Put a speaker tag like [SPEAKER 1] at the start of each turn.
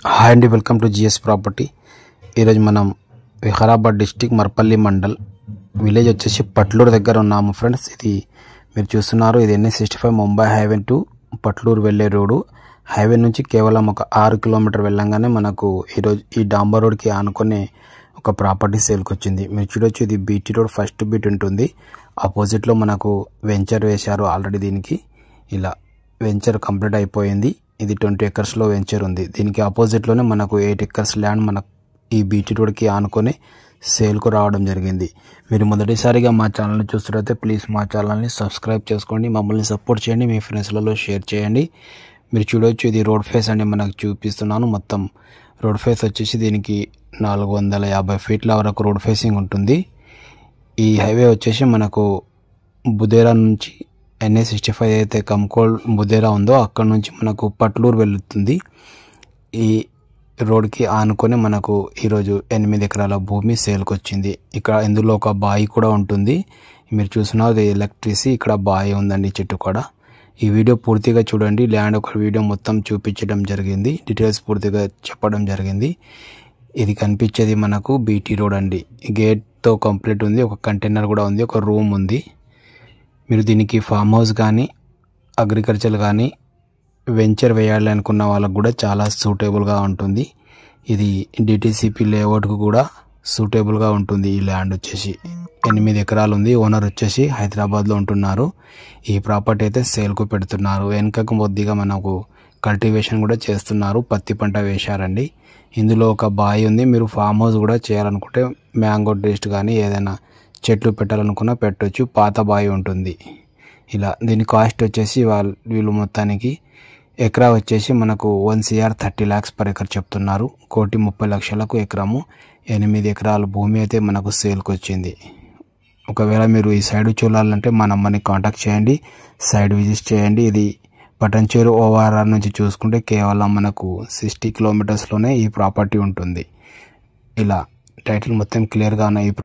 [SPEAKER 1] Hi అండి, welcome to GS property. ఈరోజు మనం వికారాబాద్ డిస్టిక్ మర్పల్లి మండల్ విలేజ్ వచ్చేసి పట్లూరు దగ్గర ఉన్నాము ఫ్రెండ్స్. ఇది మీరు చూస్తున్నారు, ఇది NH65 Mumbai highway to Patluru వెళ్ళే రోడ్డు. హైవే నుంచి కేవలం ఒక 6 కిలోమీటర్ వెళ్ళంగానే మనకు ఈరోజు ఈ డాంబర్ రోడ్కి ఆనుకునే ఒక ప్రాపర్టీ సేల్కి వచ్చింది. మీరు చూడొచ్చు, ఇది బీటీ రోడ్ ఫస్ట్ బీట్ ఉంటుంది. ఆపోజిట్లో మనకు వెంచర్ వేశారు ఆల్రెడీ. దీనికి ఇలా వెంచర్ కంప్లీట్ అయిపోయింది. ఇది 20 ఎకర్స్లో వెంచర్ ఉంది. దీనికి ఆపోజిట్లోనే మనకు 8 ఎకర్స్ ల్యాండ్ మనకు ఈ బీటీ రోడ్కి ఆనుకొని సేల్కు రావడం జరిగింది. మీరు మొదటిసారిగా మా ఛానల్ని చూస్తున్నట్లయితే ప్లీజ్ మా ఛానల్ని సబ్స్క్రైబ్ చేసుకోండి, మమ్మల్ని సపోర్ట్ చేయండి, మీ ఫ్రెండ్స్లలో షేర్ చేయండి. మీరు చూడవచ్చు, ఇది రోడ్ ఫేస్ అని మనకు చూపిస్తున్నాను. మొత్తం రోడ్ ఫేస్ వచ్చేసి దీనికి 450 ఫీట్ల వరకు రోడ్ ఫేసింగ్ ఉంటుంది. ఈ హైవే వచ్చేసి మనకు బుదేరా నుంచి NH65 అయితే కమ్కోల్ బుదేరా ఉందో అక్కడ నుంచి మనకు పట్లూరు వెళుతుంది. ఈ రోడ్కి ఆనుకొని మనకు ఈరోజు 8 ఎకరాల భూమి సేల్కి వచ్చింది. ఇక్కడ ఇందులో ఒక బావి కూడా ఉంటుంది. మీరు చూస్తున్నారు, ఎలక్ట్రిసిటీ ఇక్కడ బావి ఉందండి చెట్టు కూడా. ఈ వీడియో పూర్తిగా చూడండి. ల్యాండ్ ఒక వీడియో మొత్తం చూపించడం జరిగింది, డీటెయిల్స్ పూర్తిగా చెప్పడం జరిగింది. ఇది కనిపించేది మనకు బీటీ రోడ్ అండి. గేట్తో కంప్లీట్ ఉంది, ఒక కంటైనర్ కూడా ఉంది, ఒక రూమ్ ఉంది. మీరు దీనికి ఫామ్ హౌస్ కానీ అగ్రికల్చర్ కానీ వెంచర్ వేయాలి అనుకున్న వాళ్ళకు కూడా చాలా సూటబుల్గా ఉంటుంది. ఇది DTCP లేఅవుట్కు కూడా సూటబుల్గా ఉంటుంది. ఈ ల్యాండ్ వచ్చేసి 8 ఎకరాలు ఉంది. ఓనర్ వచ్చేసి హైదరాబాద్లో ఉంటున్నారు. ఈ ప్రాపర్టీ అయితే సేల్కు పెడుతున్నారు. వెనుకకు కొద్దిగా మనకు కల్టివేషన్ కూడా చేస్తున్నారు, పత్తి పంట వేశారండి. ఇందులో ఒక బావి ఉంది. మీరు ఫామ్ హౌస్ కూడా చేయాలనుకుంటే మ్యాంగో టేస్ట్ కానీ ఏదైనా చెట్లు పెట్టాలనుకున్నా పెట్టవచ్చు. పాత బావి ఉంటుంది. ఇలా దీని కాస్ట్ వచ్చేసి వీళ్ళు మొత్తానికి ఎకరా వచ్చేసి మనకు 1 CR 30 lakhs per ఎకర్ చెప్తున్నారు. 1,30,00,000 ఎకరము. 8 ఎకరాల భూమి అయితే మనకు సేల్కి వచ్చింది. ఒకవేళ మీరు ఈ సైడ్ చూడాలంటే మా నంబర్ని కాంటాక్ట్ చేయండి, సైడ్ విజిట్ చేయండి. ఇది పటంచేరు ORR నుంచి చూసుకుంటే కేవలం మనకు 60 కిలోమీటర్స్లోనే ఈ ప్రాపర్టీ ఉంటుంది. ఇలా టైటిల్ మొత్తం క్లియర్గా ఉన్నాయి.